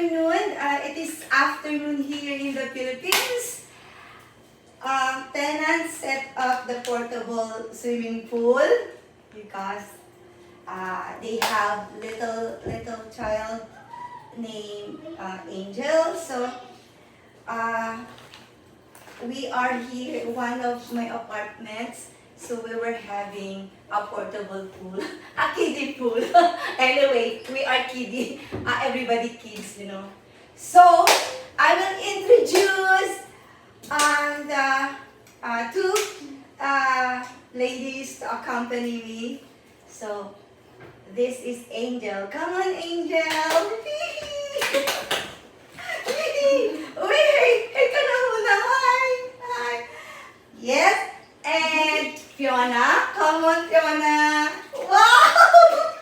afternoon. It is afternoon here in the Philippines. Tenants set up the portable swimming pool because they have little child named Angel. So we are here, one of my apartments. So we were having a portable pool, a kiddie pool. Anyway, we are kiddie. Everybody kids, you know. So I will introduce the two ladies to accompany me. So this is Angel. Come on, Angel. Wait, ka na muna. Hi. Yes. And Fiona. Come on, Fiona. Wow.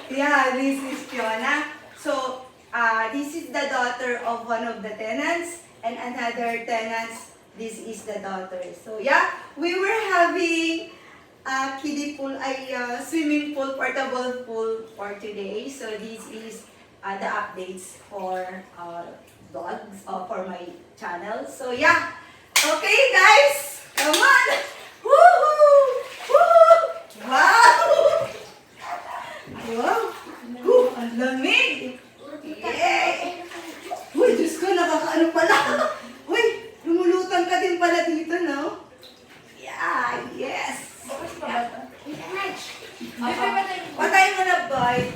Yeah, this is Fiona. So, this is the daughter of one of the tenants, and another tenants, this is the daughter. So, yeah, we were having a kiddie pool, a swimming pool, portable pool for today. So, this is the updates for vlogs for my channel. So, yeah. Okay, guys, come on! Woohoo! Woo! Wow! Wow! Woo! Ang lamig! Yay! Uy, Diyos ko, nakakaano pala! Uy, lumulutan ka din pala dito, no? Yeah, yes! Patay mo na, boy!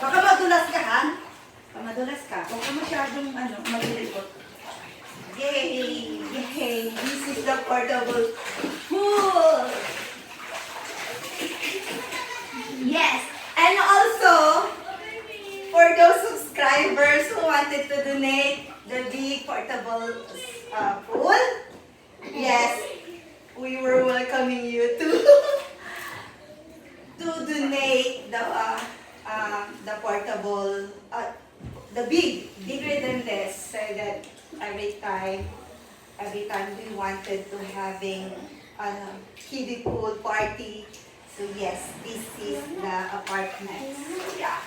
Baka madulas ka, ha? Baka madulas ka. Huwag ka masyadong, magilipot. Yay! Yay! This is the portable pool! Yes! And also, for those subscribers who wanted to donate the big portable pool, yes, we were welcoming you to donate the portable, the bigger than this, so that every time we wanted to having a kiddie pool party. So yes, this is the apartment. Yeah.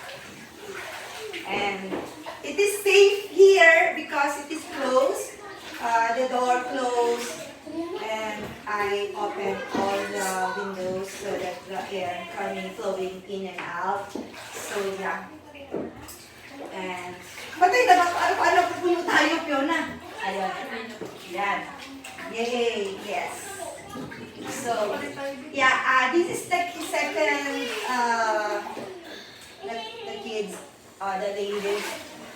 And it is safe here because it is closed. The door closed, and I opened all the windows so that the air flowing in and out. So yeah. And patay na ba? Paano pupuno tayo, Fiona? Ayun. Yan. Yay! Yes. So, yeah, this is the second, the kids, the ladies,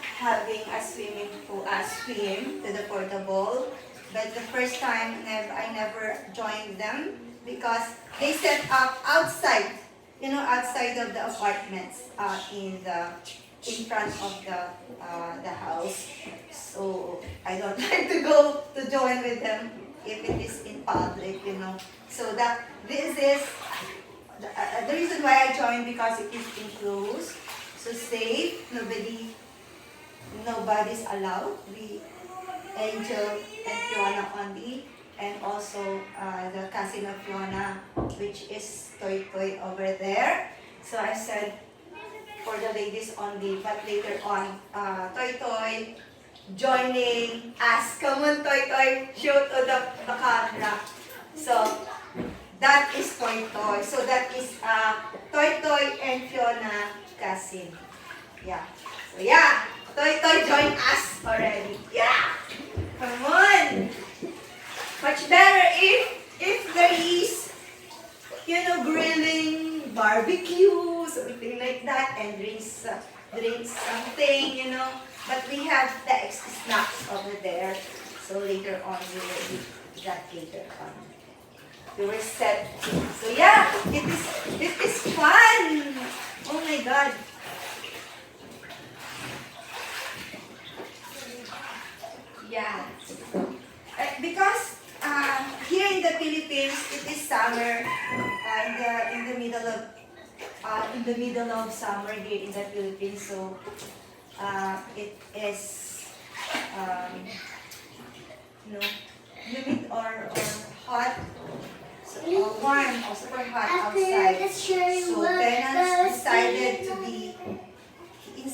having a swimming pool, swim to the portable. But the first time, I never joined them because they set up outside, outside of the apartments, in front of the house. So I don't like to go to join with them if it is in public, So this is the reason why I joined, because it is enclosed, so safe. Nobody's allowed. We Angel and Fiona only, and also the cousin of Fiona, which is Toy over there. So I said, for the ladies only, but later on, Toy joining us. Come on, Toy, show to the camera. So that is Toy. So that is Toy and Fiona cousin. Yeah. So yeah, Toy join us already. Yeah. Come on. Much better if there is, grilling, barbecue, something like that, and drink something, But we have the extra snacks over there. So later on, we will eat that later on. We were set. So yeah, it is fun. Oh my God. Yeah. Because here in the Philippines, it is summer, in the middle of summer here in the Philippines. So it is humid or hot. So warm or super hot outside. So tenants decided to be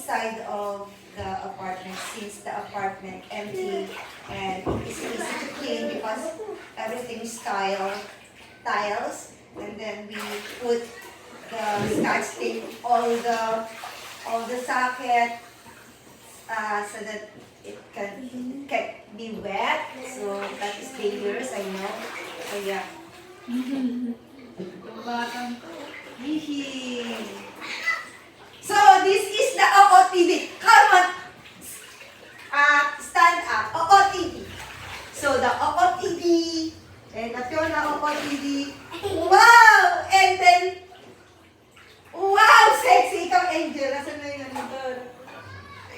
inside of the apartment, since the apartment empty and it's easy to clean because everything is tiles, and then we put the scotch tape all the socket so that it can be wet. So that is dangerous, I know. So yeah. Hihi. So this is the OOTD. Come on. Stand up. OOTD. So the OOTD. And at yun na OOTD. Wow! And then, wow! Sexy ikaw, Angel. Nasaan na yung ano doon?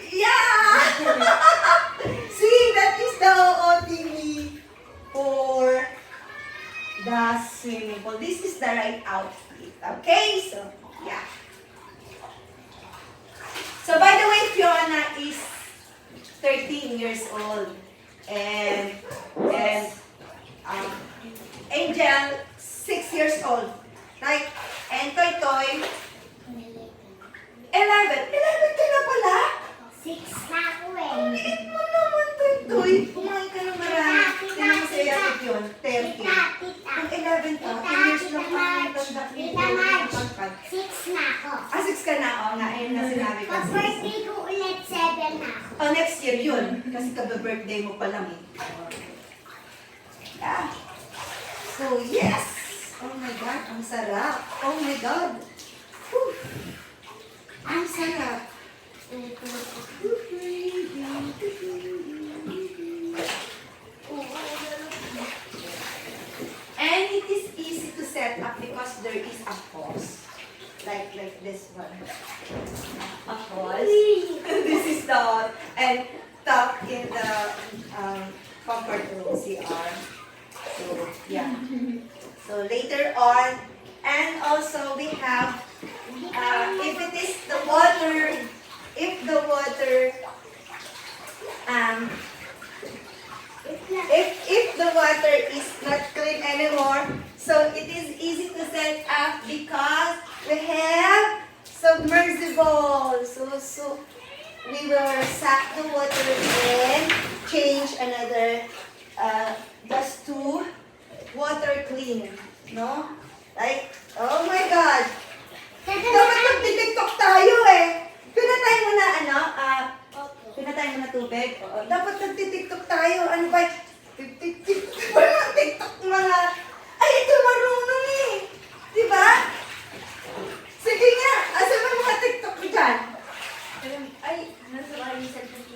Yeah! See, that is the OOTD for the swimming pool. This is the right outfit. Okay? So, yeah. So, by the way, Fiona is 13 years old. And Angel, 6 years old. Right? And Toy Toy, 11. 11 ka na pala? 6 na ako eh. Ang liit mo naman, Toy Toy. Kumain ka ng marami. Tingnan mo sa yakit yun, 30. Ang 11 ka, 10 years lang pa. Tita Marge, 6 na ako. 6 ka na, nga, ayun na sinabi ko. Pag birthday ko ulit, 7 na ako. Oh, next year yun. Kasi kabe-birthday mo pa lang eh. Yeah. So, yes! Oh my God, ang sarap. Oh my God. Whew. Ang sarap. And it is easy to set up because there is a pause. Like this one. A pause. This is the, and top in the comfort room, CR. So, yeah. So, later on, and also we have, if it is the water, if the water is not clean anymore, so it is easy to set up because we have submersible. So we will suck the water and change another just to water clean, no? Like, oh my God! Dapat nagtitiktok tayo eh! Pinatay mo na pinatay mo na tubig? Oo. Dapat nagtitiktok tayo. Ano ba? Tiktok. Walang tiktok mga... Ay, ito marunong eh! Diba? Sige nga! Asan mo mga tiktok mo dyan? Ay, nasa bahay yung cellphone ko.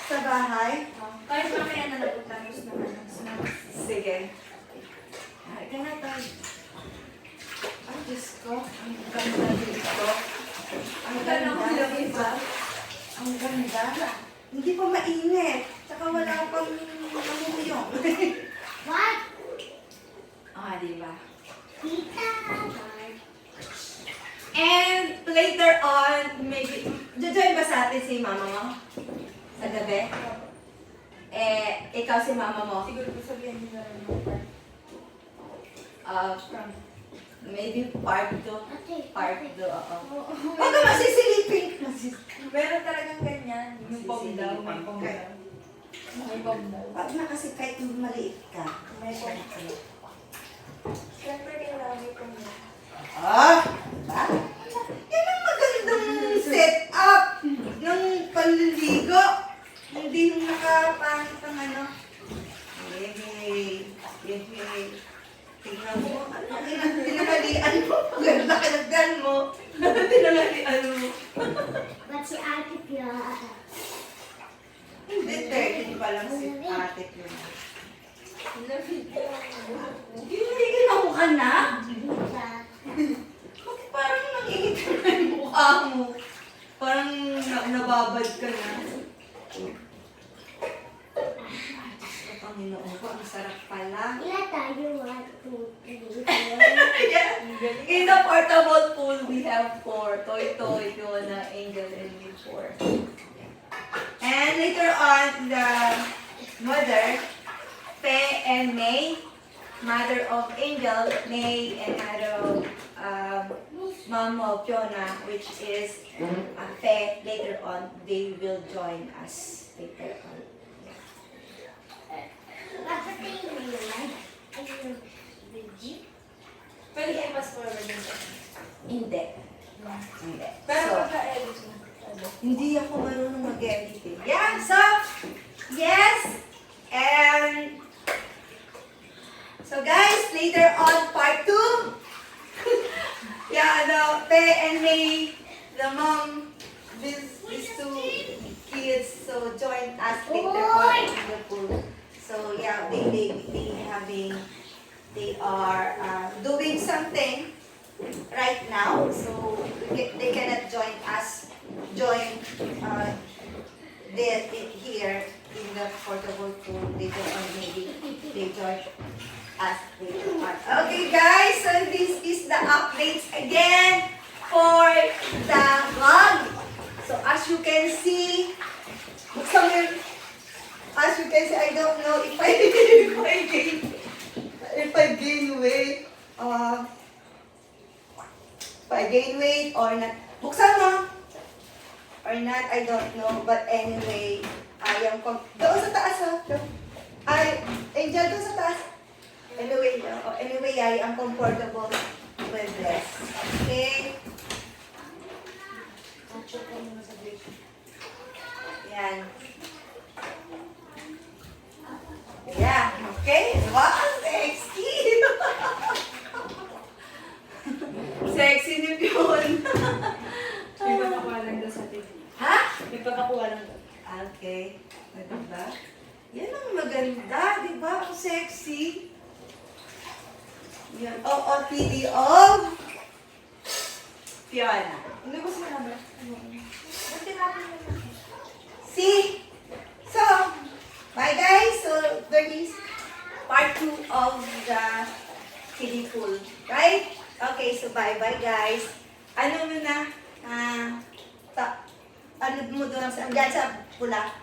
Sa bahay? Kahit mamaya na nagutangos naman. Sige. Ay, ka na tayo. Ay, Diyos ko. Ang ganda dito. Ang ganda, diba? Ang ganda. Hindi pa mainit. Tsaka wala pang namumuyong. What? Diba? Tita Marge. And later on, maybe, jojoin ba sa atin si mama mo? Sa gabi? Ikaw si mama mo? Siguro ko sabihin nila rin mo. Maybe part 2. Ate, Part 2, ate. oo. Oo. Huwag ka masisilipin! Meron talagang ganyan. Yung pom daw. May pom Okay. daw. May pom daw. Pag na kasi kahit maliit ka, May pom. Siyempre kailangan may pom daw. Diba? Yan ang magandang setup ng panliligo. Hindi yung nakapangit ang ano. Yehey. Tingnan mo. Tinangalian mo. Ganda kalagdan mo. Tinangalian mo. Ba't si Ate Pia? Hindi, 13 pa lang si ate yun. Hindi ginawa ka na? Bakit parang nangingit na yung mukha mo? Parang nababad ka na. Panginoon ko, ang sarap pala. Ilan tayo? 1, 2, 3, 4. In the portable pool, we have 4. Toy, Fiona, Angel, and me 4. And later on, the mother, Pe and May, mother of Angel, May, and mother of mom of Fiona, which is Fe, later on, they will join us later on. Papatay mo yung light. Ayun, video. Pwede kayo fast forward din. Hindi. Hindi. Pero So, pagka-edit mo. hindi ako marunong mag-edit eh. Yeah, so, yes, and, so guys, later on, part 2, yeah, the Pe and May, the mom, these two kids, so join us later on in the pool. So yeah, they are doing something right now, so they cannot join here in the portable pool. They don't, or maybe they join us later on. Okay guys, so this is the updates again for the vlog. So as you can see, I don't know if I gain weight. If I gain weight or not. Buksan mo. Or not, I don't know. But anyway, doon sa taas ha. Angel, doon sa taas. Anyway, I am comfortable with this. Okay? Yan. Yeah, okay. Wow, sexy. Sexy ni Pion. May pagkakuha lang doon sa TV. Ha? May pagkakuha lang doon. Okay. Diba? Yan ang maganda, diba? Ang sexy. Yan. OOTD of Fiona. Hindi ko sinabi. Ba't tinapin mo lang? See? So, bye guys. So, there is part 2 of the kiddie pool. Right? Okay, so bye-bye guys. Ano mo na? Ano mo doon sa pula?